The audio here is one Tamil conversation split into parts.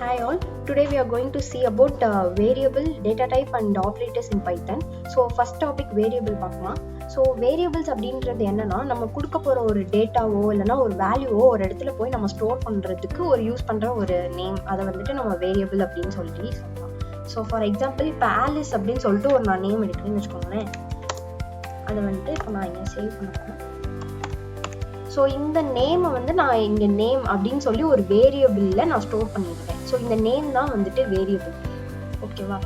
Hi all, today we are going to see about variable, data type and operators in Python. So first topic variable பார்க்கலாம். So variables அப்படின்றது என்னன்னா நம்ம கொடுக்க போற ஒரு டேட்டாவோ இல்லைன்னா ஒரு வேல்யூவோ ஒரு இடத்துல போய் நம்ம ஸ்டோர் பண்றதுக்கு ஒரு யூஸ் பண்ற ஒரு நேம், அதை வந்துட்டு நம்ம வேரியபிள் அப்படின்னு சொல்லலாம். ஸோ ஃபார் எக்ஸாம்பிள் இப்போ ஆலிஸ் அப்படின்னு சொல்லிட்டு ஒரு நான் நேம் எடுக்கிறேன்னு வச்சுக்கோங்களேன். அதை வந்துட்டு இப்போ நான் இங்கே சேவ் பண்ணுறேன். ஸோ இந்த நேமை வந்து நான் இங்கே நேம் அப்படின்னு சொல்லி ஒரு வேரியபிளில் நான் ஸ்டோர் பண்ணியிருக்கேன். ஸோ இந்த நேம் தான் வந்துட்டு வேரியபிள், ஓகேவா?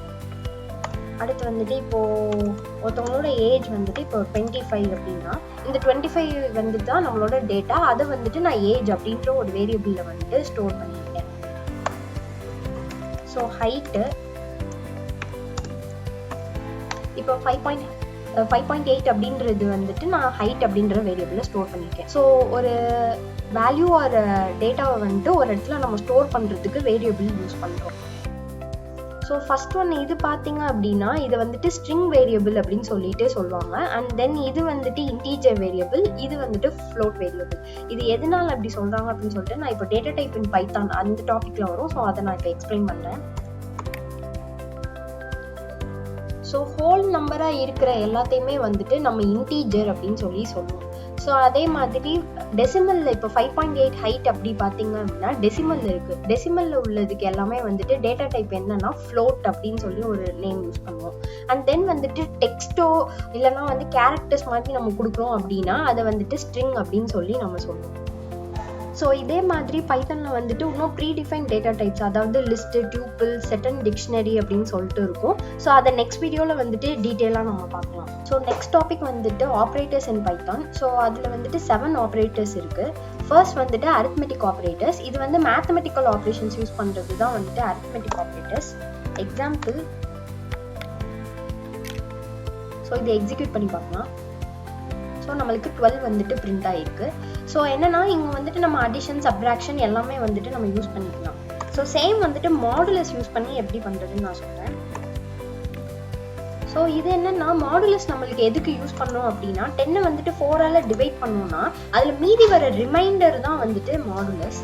அடுத்து வந்துட்டு இப்போது ஒருத்தவங்களோட ஏஜ் வந்துட்டு இப்போ 25 அப்படின்னா இந்த 25 வந்துட்டு தான் நம்மளோட டேட்டா. அதை வந்துட்டு நான் ஏஜ் அப்படின்ற ஒரு வேரியபிளில் வந்துட்டு ஸ்டோர் பண்ணியிருக்கேன். ஸோ ஹைட்டு இப்போ 5.8 அப்படின்றது வந்துட்டு நான் ஹைட் அப்படின்ற வேரியபிளில் ஸ்டோர் பண்ணியிருக்கேன். ஸோ ஒரு வேல்யூ ஒரு டேட்டாவை வந்துட்டு ஒரு இடத்துல நம்ம ஸ்டோர் பண்ணுறதுக்கு வேரியபிள் யூஸ் பண்ணுறோம். ஸோ ஃபர்ஸ்ட் ஒன் இது பார்த்தீங்க அப்படின்னா இது வந்துட்டு ஸ்ட்ரிங் வேரியபிள் அப்படின்னு சொல்லிட்டு சொல்லுவாங்க. அண்ட் தென் இது வந்துட்டு இன்டீஜர் வேரியபிள், இது வந்துட்டு ஃப்ளோட் வேரியபிள். இது எதனால அப்படி சொல்கிறாங்க அப்படின்னு சொல்லிட்டு நான் இப்போ டேட்டா டைப் இன் பைத்தான் அந்த டாப்பிக்கில் வரும். ஸோ அதை நான் இப்போ எக்ஸ்பிளைன் பண்ணுறேன். ஸோ ஹோல் நம்பராக இருக்கிற எல்லாத்தையுமே வந்துட்டு நம்ம இன்டீஜர் அப்படின்னு சொல்லுவோம். ஸோ அதே மாதிரி டெசிமலில் இப்போ 5.8 ஹைட் அப்படி பார்த்தீங்க அப்படின்னா டெசிமலில் இருக்குது. டெசிமலில் உள்ளதுக்கு எல்லாமே வந்துட்டு டேட்டா டைப் என்னன்னா ஃப்ளோட் அப்படின்னு சொல்லி ஒரு நேம் யூஸ் பண்ணுவோம். அண்ட் தென் வந்துட்டு டெக்ஸ்ட்டோ இல்லைன்னா வந்து கேரக்டர்ஸ் மாதிரி நம்ம கொடுக்குறோம் அப்படின்னா அதை வந்துட்டு ஸ்ட்ரிங் அப்படின்னு சொல்லி நம்ம சொல்லுவோம். ஸோ இதே மாதிரி பைத்தனில் வந்துட்டு இன்னும் ப்ரீடிஃபைன் டேட்டா டைப்ஸ், அதாவது list, tuple, set and dictionary அப்படின்னு சொல்லிட்டு இருக்கும். ஸோ அதை நெக்ஸ்ட் வீடியோவில் வந்துட்டு டீட்டெயிலாக நம்ம பார்க்கலாம். ஸோ நெக்ஸ்ட் டாபிக் வந்துட்டு ஆப்ரேட்டர்ஸ் இன் பைத்தான். ஸோ அதில் வந்துட்டு 7 ஆப்ரேட்டர்ஸ் இருக்குது. ஃபர்ஸ்ட் வந்துட்டு arithmetic ஆப்ரேட்டர்ஸ். இது வந்து மேத்தமெட்டிக்கல் ஆப்ரேஷன்ஸ் யூஸ் பண்ணுறது தான் வந்துட்டு arithmetic ஆப்ரேட்டர்ஸ். எக்ஸாம்பிள், ஸோ இதை எக்ஸிக்யூட் பண்ணி பார்க்கலாம். ஸோ நம்மளுக்கு 12 வந்துட்டு பிரிண்ட் ஆகிருக்கு. ஸோ என்னன்னா இங்கே வந்துட்டு நம்ம அடிஷன், சப்ட்ராக்ஷன் எல்லாமே வந்துட்டு நம்ம யூஸ் பண்ணிக்கலாம். ஸோ சேம் வந்துட்டு மாடுலஸ் யூஸ் பண்ணி எப்படி பண்ணுறதுன்னு நான் சொல்கிறேன். ஸோ இது என்னன்னா மாடுலஸ் நம்மளுக்கு எதுக்கு யூஸ் பண்ணோம் அப்படின்னா 10 வந்துட்டு 4ஆல் டிவைட் பண்ணோம்னா அதில் மீதி வர ரிமைண்டர் தான் வந்துட்டு மாடுலஸ்.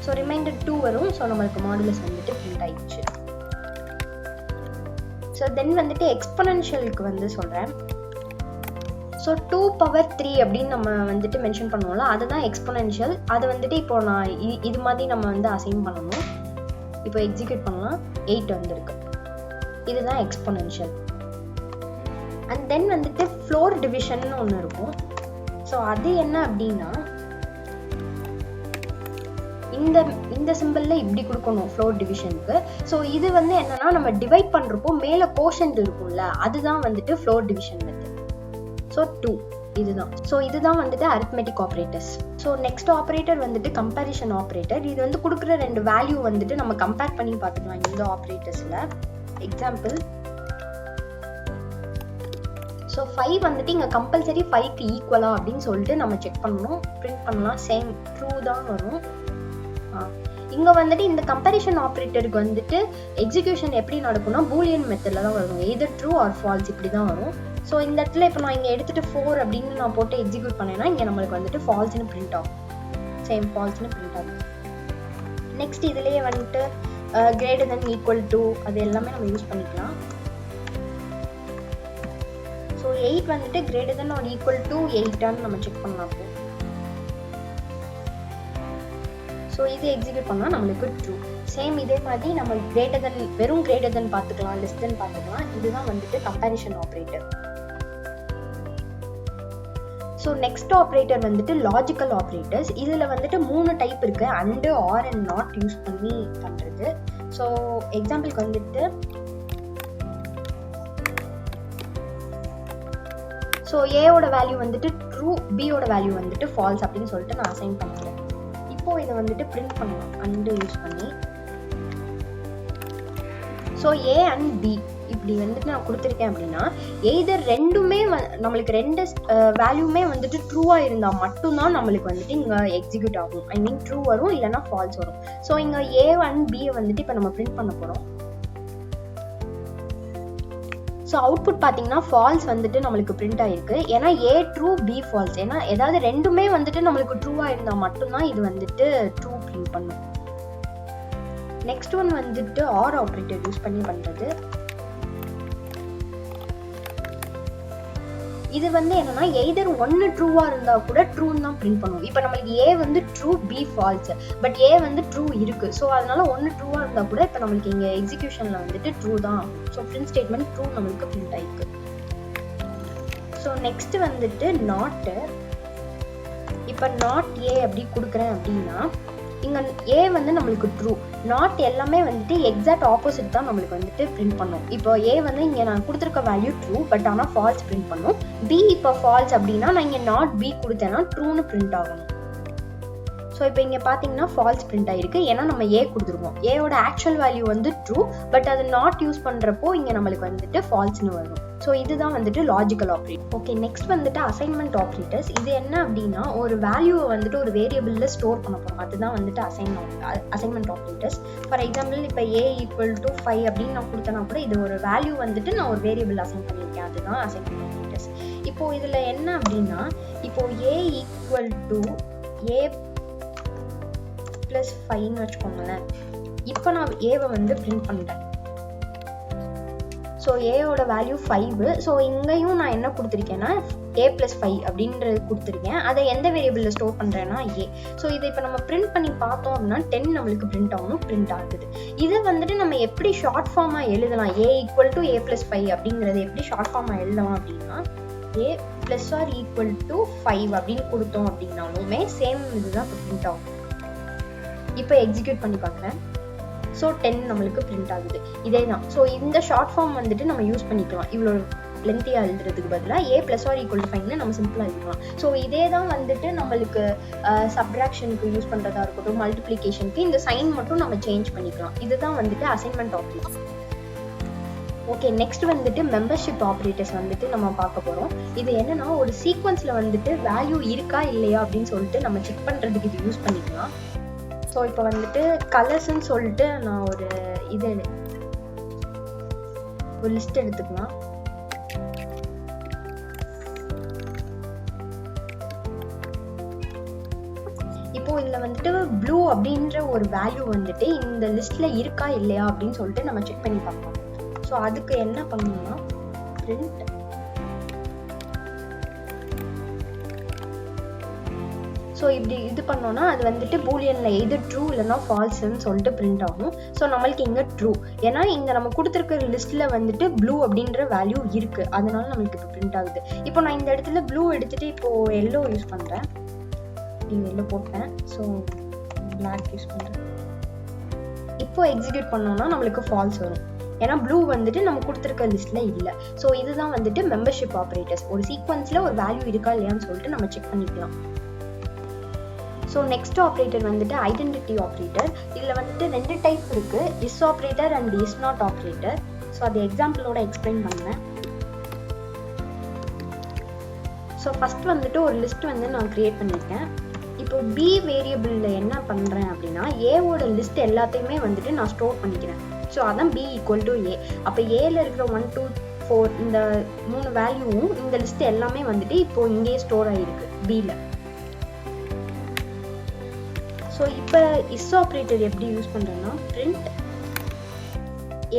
ஸோ ரிமைண்டர் 2 வரும். ஸோ நம்மளுக்கு மாடுலஸ் வந்துட்டு பிரிண்ட் ஆயிடுச்சு. ஸோ தென் வந்துட்டு எக்ஸ்பொனென்ஷியலுக்கு வந்து சொல்கிறேன். ஸோ 2 power 3 அப்படின்னு நம்ம வந்துட்டு மென்ஷன் பண்ணுவோம்ல, அதுதான் எக்ஸ்பொனென்ஷியல். அதை வந்துட்டு இப்போ நான் இது மாதிரி நம்ம வந்து அசைன் பண்ணணும். இப்போ எக்ஸிக்யூட் பண்ணலாம். 8 வந்திருக்கு. இதுதான் எக்ஸ்பொனென்ஷியல். அண்ட் தென் வந்துட்டு ஃப்ளோர் டிவிஷன் ஒன்று இருக்கும். ஸோ அது என்ன அப்படின்னா இந்த சிம்பிளில் இப்படி கொடுக்கணும் ஃப்ளோர் டிவிஷனுக்கு. ஸோ இது வந்து என்னன்னா நம்ம டிவைட் பண்ணுறப்போ மேலே கோஷன்ட் இருக்கும்ல, அதுதான் வந்துட்டு ஃப்ளோர் டிவிஷன் மெத்தட். ஸோ 2 இதுதான். ஸோ இதுதான் வந்துட்டு arithmetic operators. So next operator வந்துட்டு கம்பேரிஷன் ஆப்ரேட்டர். இது வந்து கொடுக்குற 2 வேல்யூ வந்துட்டு நம்ம கம்பேர் பண்ணி பார்த்துக்கலாம் இந்த ஆப்ரேட்டர்ஸில். எக்ஸாம்பிள், ஸோ 5 வந்துட்டு இங்கே கம்பல்சரி 5க்கு ஈக்குவலா அப்படின்னு சொல்லிட்டு நம்ம செக் பண்ணணும். பிரிண்ட் பண்ணலாம். சேம் ட்ரூ தான் வரும். இங்கே வந்துட்டு இந்த கம்பேரிஷன் ஆப்ரேட்டருக்கு வந்துட்டு எக்ஸிக்யூஷன் எப்படி நடக்கும்னா பூலியன் மெத்தடில் தான் வரும். எய்தர் ட்ரூ ஆர் ஃபால்ஸ் இப்படி தான் வரும். ஸோ இந்த இடத்துல இப்போ நான் இங்கே எடுத்துகிட்டு 4 அப்படின்னு நான் போட்டு எக்ஸிக்யூட் பண்ணேன்னா இங்கே நம்மளுக்கு வந்துட்டு ஃபால்ஸ்னு பிரிண்ட் ஆகும். சேம் ஃபால்ஸ்னு பிரிண்ட் ஆகும். நெக்ஸ்ட் இதுலேயே வந்துட்டு கிரேட்டர் தென் ஈக்குவல் டு அது எல்லாமே நம்ம யூஸ் பண்ணிக்கலாம். ஸோ 8 வந்துட்டு greater than or equal to 8ஆன்னு நம்ம செக் பண்ணலாம். அப்போ ஸோ இது எக்ஸிக்யூட் பண்ணால் நம்மளுக்கு ட்ரூ. சேம் இதே மாதிரி நம்ம கிரேட்டர் தென், வெறும் கிரேட்டர் தென் பார்த்துக்கலாம், லெஸ் தென் பார்த்துக்கலாம். இதுதான் வந்துட்டு comparison operator. So next operator வந்துட்டு லாஜிக்கல் ஆப்ரேட்டர்ஸ். இதில் வந்துட்டு 3 டைப் இருக்குது. And, or and not use பண்ணி பண்ணுறது. ஸோ எக்ஸாம்பிளுக்கு வந்துட்டு ஸோ ஏவோட வேல்யூ வந்துட்டு ட்ரூ, பியோட வேல்யூ வந்துட்டு ஃபால்ஸ் அப்படின்னு சொல்லிட்டு நான் அசைன் பண்ணுறேன். இப்போ இதை வந்துட்டு பிரிண்ட் பண்ணலாம் அண்டு யூஸ் பண்ணி. ஸோ ஏ அண்ட் பி இப்படி வந்துட்டு நான் கொடுத்துருக்கேன் அப்படின்னா எய்தர் ரெண்டுமே நம்மளுக்கு 2 வேல்யூமே வந்துட்டு ட்ரூவாக இருந்தால் மட்டும்தான் நம்மளுக்கு வந்துட்டு இங்கே எக்ஸிக்யூட் ஆகும். ஐ மீன் ட்ரூ வரும், இல்லைனா ஃபால்ஸ் வரும். ஸோ இங்கே ஏ அண்ட் பியை வந்துட்டு இப்போ நம்ம பிரிண்ட் பண்ண போகிறோம். ஸோ அவுட்புட் பார்த்தீங்கன்னா ஃபால்ஸ் வந்துட்டு நம்மளுக்கு பிரிண்ட் ஆயிருக்கு. ஏன்னா ஏ ட்ரூ, பி ஃபால்ஸ். ஏன்னா ஏதாவது ரெண்டுமே வந்துட்டு நம்மளுக்கு ட்ரூவாக இருந்தால் மட்டும்தான் இது வந்துட்டு ட்ரூ பிரிண்ட் பண்ணும். நெக்ஸ்ட் ஒன் வந்துட்டு ஆர் ஆப்ரேட்டர் யூஸ் பண்ணி பண்றது. இது வந்து என்னன்னா எய்தர் ஒன்னு ட்ரூவா இருந்தா கூட ட்ரூன்னு தான் பிரிண்ட் பண்ணுவோம். இப்போ நம்மளுக்கு ஏ வந்து ட்ரூ, பி ஃபால்ஸ், பட் ஏ வந்து ட்ரூ இருக்கு. ஸோ அதனால ஒன்னு ட்ரூவா இருந்தா கூட இப்போ நம்மளுக்கு இங்க எக்ஸிகியூஷன்ல வந்துட்டு ட்ரூ தான். ஸோ பிரிண்ட் ஸ்டேட்மெண்ட் ட்ரூ நம்மளுக்கு பிரிண்ட் ஆயிருக்கு. ஸோ நெக்ஸ்ட் வந்துட்டு நாட்டு. இப்போ நாட் ஏ அப்படி கொடுக்குறேன் அப்படின்னா இங்க ஏ வந்து நம்மளுக்கு ட்ரூ, நாட் எல்லாமே வந்துட்டு எக்ஸாக்ட் ஆப்போசிட் தான் நம்மளுக்கு வந்துட்டு பிரிண்ட் பண்ணும். இப்போ ஏ வந்து இங்க நான் கொடுத்துருக்க வேல்யூ ட்ரூ, பட் ஆனால் ஃபால்ஸ் பிரிண்ட் பண்ணும். பி இப்போ ஃபால்ஸ் அப்படின்னா நான் இங்க நாட் பி கொடுத்தேன்னா ட்ரூன்னு பிரிண்ட் ஆகணும். ஸோ இப்போ இங்கே பார்த்தீங்கன்னா ஃபால்ஸ் பிரிண்ட் ஆயிருக்கு, ஏன்னா நம்ம ஏ கொடுத்துருக்கோம். ஏயோட ஆக்சுவல் வேல்யூ வந்து ட்ரூ, பட் அது நாட் யூஸ் பண்ணுறப்போ இங்கே நம்மளுக்கு வந்துட்டு ஃபால்ஸ்னு வரும். ஸோ இதுதான் வந்துட்டு லாஜிக்கல் ஆப்ரேட்டர். ஓகே, நெக்ஸ்ட் வந்துட்டு அசைன்மெண்ட் ஆப்ரேட்டர்ஸ். இது என்ன அப்படின்னா ஒரு வேல்யூவை வந்துட்டு ஒரு வேரியபிளில் ஸ்டோர் பண்ண போகிறோம், அதுதான் வந்துட்டு அசைன்மெண்ட் ஆப்ரேட்டர்ஸ். ஃபார் எக்ஸாம்பிள் இப்போ ஏ ஈக்குவல் டு 5 அப்படின்னு நான் கொடுத்தேன்னா கூட இது ஒரு வேல்யூ வந்துட்டு நான் ஒரு வேரியபிள் அசைன் பண்ணியிருக்கேன், அதுதான் அசைன்மெண்ட் ஆப்ரேட்டர்ஸ். இப்போ இதில் என்ன அப்படின்னா இப்போ ஏ ஈக்குவல் டு ஏ ப்ளஸ் 5ன்னு வச்சுக்கோங்களேன். இப்போ நான் ஏவை வந்து பிரிண்ட் பண்ணிட்டேன். So ஏயோட value 5. ஸோ இங்கேயும் நான் என்ன கொடுத்துருக்கேன்னா ஏ ப்ளஸ் 5 அப்படின்றது கொடுத்துருக்கேன். அதை எந்த வேரியபிளில் ஸ்டோர் பண்ணுறேன்னா ஏ. ஸோ இதை இப்போ நம்ம பிரிண்ட் பண்ணி பார்த்தோம் அப்படின்னா 10 நம்மளுக்கு பிரிண்ட் ஆகணும், பிரிண்ட் ஆகுது. இது வந்துட்டு நம்ம எப்படி ஷார்ட் ஃபார்மாக எழுதலாம், ஏ ஈக்குவல் டு ஏ ப்ளஸ் 5 அப்படிங்கிறது எப்படி ஷார்ட் ஃபார்மாக எழுதலாம் அப்படின்னா ஏ ப்ளஸ் ஆர் ஈக்குவல் டு 5 அப்படின்னு கொடுத்தோம் அப்படின்னாலுமே சேம் இதுதான் இப்போ பிரிண்ட் ஆகும். இப்போ எக்ஸிக்யூட் பண்ணி பார்க்குறேன். ஸோ 10 நம்மளுக்கு பிரிண்ட் ஆகுது, இதே தான். ஸோ இந்த ஷார்ட் ஃபார்ம் வந்துட்டு நம்ம யூஸ் பண்ணிக்கலாம். இவ்வளோ லென்த்தியாக எழுதுறதுக்கு பதிலாக ஏ ப்ளஸ் ஆர் ஈக்குவல் டு 5ன்னு நம்ம சிம்பிளாக எழுதலாம். ஸோ இதே தான் வந்துட்டு நம்மளுக்கு சப்ட்ராக்ஷனுக்கு யூஸ் பண்ணுறதா இருக்கட்டும், மல்டிப்ளிகேஷனுக்கு இந்த சைன் மட்டும் நம்ம சேஞ்ச் பண்ணிக்கலாம். இதுதான் வந்துட்டு அசைன்மெண்ட் ஆப்ரேட்டர். ஓகே, நெக்ஸ்ட் வந்துட்டு மெம்பர்ஷிப் ஆப்ரேட்டர்ஸ் வந்துட்டு நம்ம பார்க்க போகிறோம். இது என்னன்னா ஒரு சீக்வன்ஸில் வந்துட்டு வேல்யூ இருக்கா இல்லையா அப்படின்னு சொல்லிட்டு நம்ம செக் பண்ணுறதுக்கு இது யூஸ் பண்ணிக்கலாம். ஸோ இப்போ வந்துட்டு கலர்ஸ்ன்னு சொல்லிட்டு நான் ஒரு லிஸ்ட் எடுத்துக்கலாம். இப்போ இதில் வந்துட்டு ப்ளூ அப்படின்ற ஒரு வேல்யூ வந்துட்டு இந்த லிஸ்ட்ல இருக்கா இல்லையா அப்படின்னு சொல்லிட்டு நம்ம செக் பண்ணி பார்க்கலாம். ஸோ அதுக்கு என்ன பண்ணணும்னா பிரிண்ட் ஸோ இப்படி இது பண்ணோன்னா அது வந்துட்டு பூலியனில் எது ட்ரூ இல்லைன்னா ஃபால்ஸ்ன்னு சொல்லிட்டு பிரிண்ட் ஆகும். ஸோ நம்மளுக்கு இங்கே ட்ரூ, ஏன்னா இங்கே நம்ம கொடுத்துருக்க லிஸ்ட்டில் வந்துட்டு ப்ளூ அப்படின்ற வேல்யூ இருக்குது, அதனால நம்மளுக்கு இப்போ பிரிண்ட் ஆகுது. இப்போ நான் இந்த இடத்துல ப்ளூ எடுத்துகிட்டு இப்போது எல்லோ யூஸ் பண்ணுறேன். இங்கே எல்லோ போட்டேன், ஸோ பிளாக் யூஸ் பண்ணுறேன். இப்போ எக்ஸிக்யூட் பண்ணோன்னா நம்மளுக்கு ஃபால்ஸ் வரும், ஏன்னா ப்ளூ வந்துட்டு நம்ம கொடுத்துருக்க லிஸ்ட்டில் இல்லை. ஸோ இதுதான் வந்துட்டு மெம்பர்ஷிப் ஆப்ரேட்டர்ஸ். ஒரு சீக்வன்ஸில் ஒரு வேல்யூ இருக்கா இல்லையான்னு சொல்லிட்டு நம்ம செக் பண்ணிக்கலாம். ஸோ நெக்ஸ்ட் ஆப்ரேட்டர் வந்துட்டு ஐடென்டிட்டி ஆப்ரேட்டர். இதில் வந்துட்டு 2 டைப் இருக்குது, is operator and is not operator. So அது எக்ஸாம்பிளோட எக்ஸ்பிளைன் பண்ணுறேன். ஸோ ஃபஸ்ட் வந்துட்டு ஒரு லிஸ்ட் வந்து நான் க்ரியேட் பண்ணியிருக்கேன். இப்போ பி வேரியபிளில் என்ன பண்ணுறேன் அப்படின்னா ஏவோட லிஸ்ட் எல்லாத்தையுமே வந்துட்டு நான் ஸ்டோர் பண்ணிக்கிறேன். ஸோ அதான் பி ஈக்குவல் டு ஏ. அப்போ ஏல இருக்கிற 1 2 4 இந்த 3 வேல்யூவும் இந்த லிஸ்ட் எல்லாமே வந்துட்டு இப்போ இங்கேயே ஸ்டோர் ஆகிருக்கு பியில். ஸோ இப்போ இஸ் ஆப்ரேட்டர் எப்படி யூஸ் பண்ணுறேன்னா பிரிண்ட்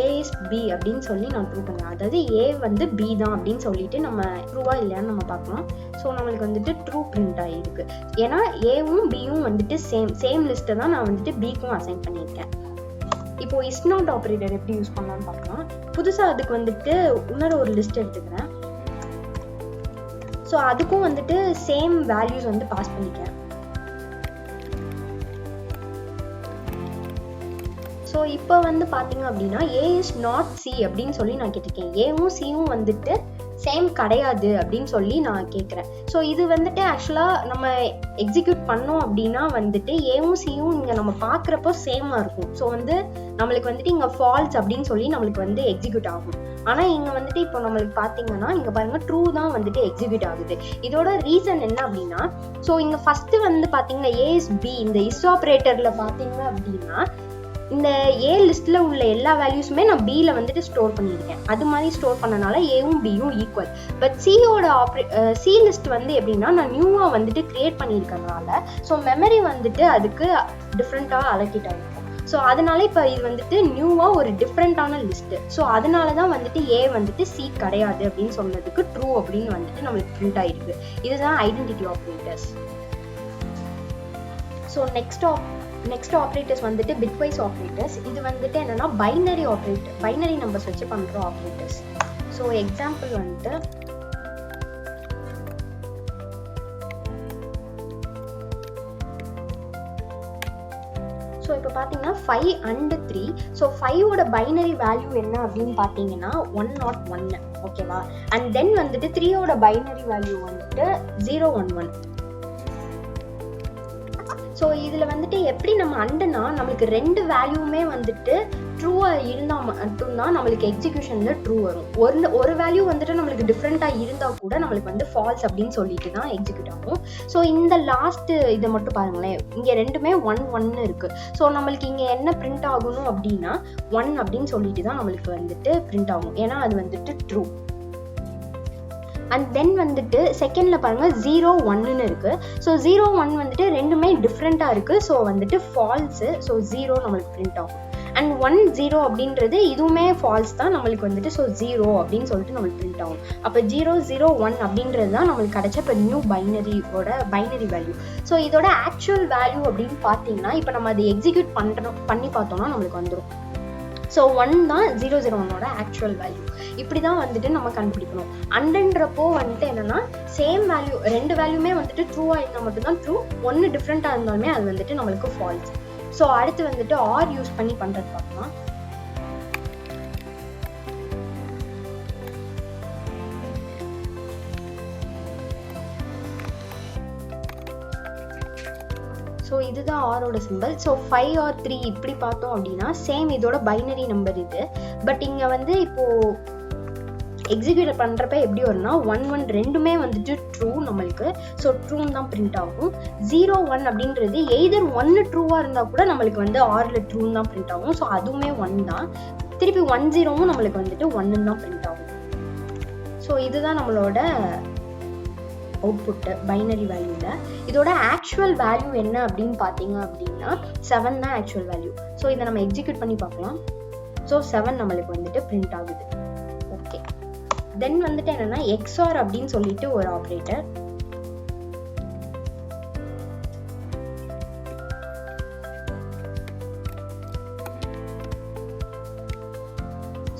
ஏ இஸ் பி அப்படின்னு சொல்லி நான் ட்ரூ பண்ணுறேன். அதாவது ஏ வந்து பி தான் அப்படின்னு சொல்லிட்டு நம்ம ட்ரூவா இல்லையான்னு நம்ம பார்க்கலாம். ஸோ நம்மளுக்கு வந்துட்டு ட்ரூ பிரிண்ட் ஆகிருக்கு, ஏன்னா ஏவும் பியும் வந்துட்டு சேம் லிஸ்ட்டை தான் நான் வந்துட்டு பிக்கும் அசைன் பண்ணியிருக்கேன். இப்போ இஸ் நாட் ஆப்ரேட்டர் எப்படி யூஸ் பண்ணலாம்னு பார்க்கலாம். புதுசாக அதுக்கு வந்துட்டு இன்னொரு ஒரு லிஸ்ட் எடுத்துக்கிறேன். ஸோ அதுக்கும் வந்துட்டு சேம் வேல்யூஸ் வந்து பாஸ் பண்ணிக்கிறேன். ஸோ இப்போ வந்து பார்த்தீங்க அப்படின்னா ஏ இஸ் நாட் சி அப்படின்னு சொல்லி நான் கேட்டிருக்கேன். ஏவும் சியும் வந்துட்டு சேம் கிடையாது அப்படின்னு சொல்லி நான் கேட்குறேன். ஸோ இது வந்துட்டு ஆக்சுவலாக நம்ம எக்ஸிக்யூட் பண்ணோம் அப்படின்னா வந்துட்டு ஏவும் சியும் இங்கே நம்ம பார்க்குறப்போ சேமாக இருக்கும். ஸோ வந்து நம்மளுக்கு வந்துட்டு இங்கே ஃபால்ஸ் அப்படின்னு சொல்லி நம்மளுக்கு வந்து எக்ஸிக்யூட் ஆகும். ஆனால் இங்கே வந்துட்டு இப்போ நம்மளுக்கு பார்த்தீங்கன்னா இங்கே பாருங்கள் ட்ரூ தான் வந்துட்டு எக்ஸிக்யூட் ஆகுது. இதோட ரீசன் என்ன அப்படின்னா ஸோ இங்கே ஃபஸ்ட்டு வந்து பார்த்தீங்கன்னா ஏ இஸ் பி, இந்த இஸ் ஆப்ரேட்டரில் பார்த்தீங்க அப்படின்னா இந்த ஏ லிஸ்ட்ல உள்ள எல்லா வேல்யூஸுமே நான் பியில் வந்துட்டு ஸ்டோர் பண்ணியிருக்கேன். அது மாதிரி ஸ்டோர் பண்ணனால ஏவும் பியும் ஈக்குவல். பட் சியோட சி லிஸ்ட் வந்து எப்படின்னா நான் நியூவாக வந்துட்டு கிரியேட் பண்ணியிருக்கனால ஸோ மெமரி வந்துட்டு அதுக்கு டிஃப்ரெண்ட்டாக அலோகேட் ஆகிருக்கும். ஸோ அதனால இப்போ இது வந்துட்டு நியூவா ஒரு டிஃப்ரெண்டான லிஸ்ட். ஸோ அதனால தான் வந்துட்டு ஏ வந்துட்டு சி கிடையாது அப்படின்னு சொன்னதுக்கு ட்ரூ அப்படின்னு வந்துட்டு நம்மளுக்கு பிரிண்ட் ஆயிருக்கு. இதுதான் identity operators. So next operators வந்துட்டு பிட்வைஸ் ஆப்ரேட்டர்ஸ். இது வந்துட்டு என்னன்னா பைனரி நம்பர்ஸ் வச்சு பண்ற ஆப்ரேட்டர்ஸ். ஸோ எக்ஸாம்பிள் வந்துட்டு ஸோ இப்போ பார்த்தீங்கன்னா 5 and 3. ஸோ 5ஓட பைனரி வேல்யூ என்ன அப்படின்னு பார்த்தீங்கன்னா 101, ஓகேவா. அண்ட் தென் வந்துட்டு 3ஓட பைனரி வேல்யூ வந்துட்டு 011. ஸோ இதில் வந்துட்டு எப்படி நம்ம அண்டுனா நம்மளுக்கு ரெண்டு வேல்யூமே வந்துட்டு ட்ரூவாக இருந்தால் மட்டும்தான் நம்மளுக்கு எக்ஸிக்யூஷனில் ட்ரூ வரும். ஒரு வேல்யூ வந்துட்டு நம்மளுக்கு டிஃப்ரெண்ட்டாக இருந்தால் கூட நம்மளுக்கு வந்து ஃபால்ஸ் அப்படின்னு சொல்லிட்டு தான் எக்ஸிக்யூட் ஆகும். ஸோ இந்த லாஸ்ட் இதை மட்டும் பாருங்களேன், இங்கே ரெண்டுமே 1 இருக்குது. ஸோ நம்மளுக்கு இங்கே என்ன பிரிண்ட் ஆகணும் அப்படின்னா 1 அப்படின்னு சொல்லிட்டு தான் நம்மளுக்கு வந்துட்டு பிரிண்ட் ஆகும், ஏன்னா அது வந்துட்டு ட்ரூ. அண்ட் தென் வந்துட்டு செகண்ட்ல பாருங்க 0 1 இருக்கு. ஸோ 0 1 வந்துட்டு ரெண்டுமே டிஃப்ரெண்டா இருக்கு. ஸோ வந்துட்டு ஃபால்ஸ். ஸோ 0 நம்மளுக்கு பிரிண்ட் ஆகும். அண்ட் 1 0 அப்படின்றது இதுவுமே ஃபால்ஸ் தான் நம்மளுக்கு வந்துட்டு. ஸோ 0 அப்படின்னு சொல்லிட்டு நம்மளுக்கு பிரிண்ட் ஆகும். அப்போ 0 0 1 அப்படின்றது தான் நம்மளுக்கு கிடைச்ச இப்போ நியூ பைனரியோட பைனரி வேல்யூ. ஸோ இதோட ஆக்சுவல் வேல்யூ அப்படின்னு பார்த்தீங்கன்னா இப்போ நம்ம அதை எக்ஸிக்யூட் பண்ணி பார்த்தோம்னா நம்மளுக்கு வந்துடும். ஸோ 1 தான் 001ஓட ஆக்சுவல் வேல்யூ. இப்படி தான் வந்துட்டு நம்ம கண்டுபிடிக்கணும். அண்டுன்றப்போ வந்துட்டு என்னன்னா சேம் வேல்யூ, ரெண்டு வேல்யூமே வந்துட்டு ட்ரூவாக இருந்தால் மட்டும்தான் ட்ரூ, ஒன்று டிஃப்ரெண்ட்டாக இருந்தாலுமே அது வந்துட்டு நம்மளுக்கு ஃபால்ஸ். ஸோ அடுத்து வந்துட்டு ஆர் யூஸ் பண்ணி பண்ணுறது பார்க்கலாம். ஸோ இதுதான் ஆரோட சிம்பிள். ஸோ 5 or 3 இப்படி பார்த்தோம் அப்படின்னா சேம் இதோட பைனரி நம்பர் இது. பட் இங்கே வந்து இப்போது எக்ஸிக்யூட் பண்ணுறப்ப எப்படி வரும்னா 1 1 ரெண்டுமே வந்துட்டு ட்ரூ நம்மளுக்கு. ஸோ ட்ரூன்னு தான் பிரிண்ட் ஆகும். 0 1 அப்படின்றது எய்தர் 1 ட்ரூவாக இருந்தால் கூட நம்மளுக்கு வந்து ஆரில் ட்ரூன்னு தான் பிரிண்ட் ஆகும். ஸோ அதுவுமே 1 தான். திருப்பி 1 0வும் நம்மளுக்கு வந்துட்டு 1 தான் பிரிண்ட் ஆகும். ஸோ இதுதான் நம்மளோட அவுட்புட்டு பைனரி வேல்யூவில். இதோட ஆக்சுவல் வேல்யூ என்ன அப்படின்னு பார்த்தீங்க அப்படின்னா 7 தான் ஆக்சுவல் வேல்யூ. ஸோ இதை நம்ம எக்ஸிக்யூட் பண்ணி பார்க்கலாம். ஸோ 7 நம்மளுக்கு வந்துட்டு பிரிண்ட் ஆகுது. ஓகே, தென் வந்துட்டு என்னன்னா எக்ஸ்ஆர் அப்படின்னு சொல்லிட்டு ஒரு ஆப்ரேட்டர்.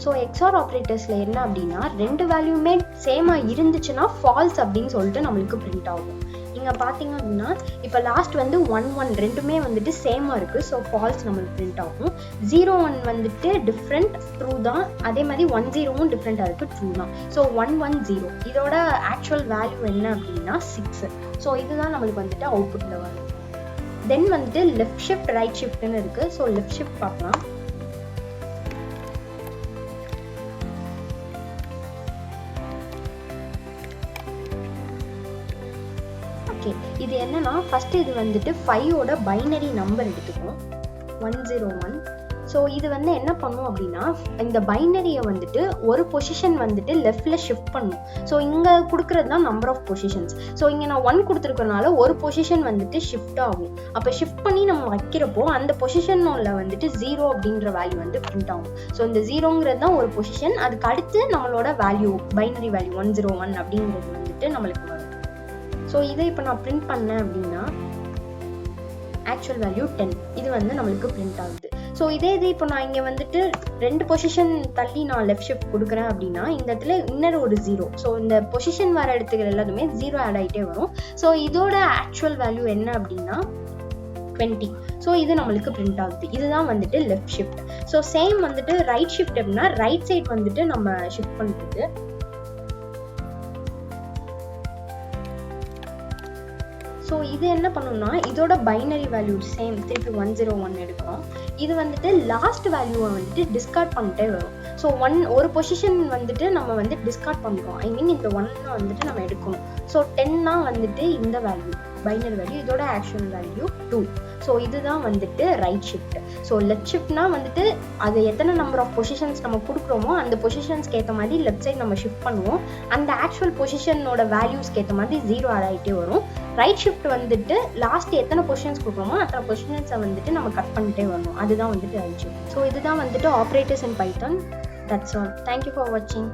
ஸோ எக்ஸ்ஆர் ஆப்ரேட்டர்ஸில் என்ன அப்படின்னா ரெண்டு வேல்யூமே சேமாக இருந்துச்சுன்னா ஃபால்ஸ் அப்படின்னு சொல்லிட்டு நம்மளுக்கு பிரிண்ட் ஆகும். இங்கே பார்த்தீங்க அப்படின்னா இப்போ லாஸ்ட் வந்து 1 1 ரெண்டுமே வந்துட்டு சேமாக இருக்குது. ஸோ ஃபால்ஸ் நம்மளுக்கு பிரிண்ட் ஆகும். 0 1 வந்துட்டு டிஃப்ரெண்ட் ட்ரூ தான். அதே மாதிரி 1 0வும் டிஃப்ரெண்ட்டாக இருக்குது, ட்ரூ தான். ஸோ 1 1 0 இதோட ஆக்சுவல் வேல்யூ என்ன அப்படின்னா 6. ஸோ இதுதான் நம்மளுக்கு வந்துட்டு அவுட்புட்டில் வரும். தென் வந்துட்டு லெஃப்ட் ஷிஃப்ட் ரைட் ஷிஃப்ட்னு இருக்குது. ஸோ லெஃப்ட் ஷிஃப்ட் பார்க்கலாம். ஓகே, இது என்னன்னா ஃபர்ஸ்ட் இது வந்துட்டு 5ஓட பைனரி நம்பர் எடுத்துக்கும் 101. ஸோ இது வந்து என்ன பண்ணும் அப்படின்னா இந்த பைனரியை வந்துட்டு ஒரு பொசிஷன் வந்துட்டு லெஃப்ட்ல ஷிஃப்ட் பண்ணும். ஸோ இங்கே கொடுக்குறது தான் நம்பர் ஆஃப் பொசிஷன்ஸ். ஸோ இங்கே நான் 1 கொடுத்துருக்கனால ஒரு பொசிஷன் வந்துட்டு ஷிஃப்ட் ஆகும். அப்போ ஷிஃப்ட் பண்ணி நம்ம வைக்கிறப்போ அந்த பொசிஷனில் வந்துட்டு 0 அப்படின்ற வேல்யூ வந்து பிரிண்ட் ஆகும். ஸோ இந்த 0ங்கிறது தான் ஒரு பொசிஷன். அதுக்கு அடுத்து நம்மளோட வேல்யூ பைனரி வேல்யூ 101 அப்படிங்கிறது வந்துட்டு நம்மளுக்கு வரும். ஸோ இதை இப்போ நான் பிரிண்ட் பண்ணேன் அப்படின்னா ஆக்சுவல் வேல்யூ 10 இது வந்து நம்மளுக்கு பிரிண்ட் ஆகுது. ஸோ இதே இது இப்போ நான் இங்கே வந்துட்டு 2 பொசிஷன் தள்ளி நான் லெஃப்ட் ஷிஃப்ட் கொடுக்குறேன் அப்படின்னா இந்த இடத்துல இன்னொரு ஒரு 0. ஸோ இந்த பொசிஷன் வர இடத்துக்கு எல்லாத்துமே 0 ஆட் ஆகிட்டே வரும். ஸோ இதோட ஆக்சுவல் வேல்யூ என்ன அப்படின்னா 20. ஸோ இது நம்மளுக்கு பிரிண்ட் ஆகுது. இதுதான் வந்துட்டு லெஃப்ட் ஷிஃப்ட். ஸோ சேம் வந்துட்டு ரைட் ஷிஃப்ட் அப்படின்னா ரைட் சைட் வந்துட்டு நம்ம ஷிஃப்ட் பண்ணுறது. ஸோ இது என்ன பண்ணணும்னா இதோட பைனரி வேல்யூ சேம் திருப்பி 101 எடுக்கிறோம். இது வந்துட்டு லாஸ்ட் வேல்யூவை வந்துட்டு டிஸ்கார்ட் பண்ணிட்டே வரும். ஸோ ஒரு பொசிஷன் வந்துட்டு நம்ம வந்து டிஸ்கார்ட் பண்ணுறோம். ஐ மீன் இந்த 1 வந்துட்டு நம்ம எடுக்கணும். ஸோ 10 வந்துட்டு இந்த வேல்யூ பைனரி வேல்யூ. இதோட ஆக்சுவல் வேல்யூ 2. ஸோ இதுதான் வந்துட்டு ரைட் ஷிஃப்ட். ஸோ லெஃப்ட் ஷிஃப்ட்னா வந்துட்டு அது எத்தனை நம்பர் ஆஃப் பொசிஷன்ஸ் நம்ம கொடுக்குறோமோ அந்த பொசிஷன்ஸ்க்கு ஏற்ற மாதிரி லெஃப்ட் சைட் நம்ம ஷிஃப்ட் பண்ணுவோம். அந்த ஆக்சுவல் பொசிஷனோட வேல்யூஸ்க்கு ஏற்ற மாதிரி 0 ஆட் ஆகிட்டே வரும். ரைட் ஷிஃப்ட் வந்துட்டு லாஸ்ட் எத்தனை பொசிஷன்ஸ் கொடுக்குறோமோ அத்தனை பொசிஷன்ஸை வந்துட்டு நம்ம கட் பண்ணிட்டே வரணும். அதுதான் வந்துட்டு ரைட் ஷிஃப்ட். ஸோ இதுதான் வந்துட்டு operators in Python. That's all. Thank you for வாட்சிங்.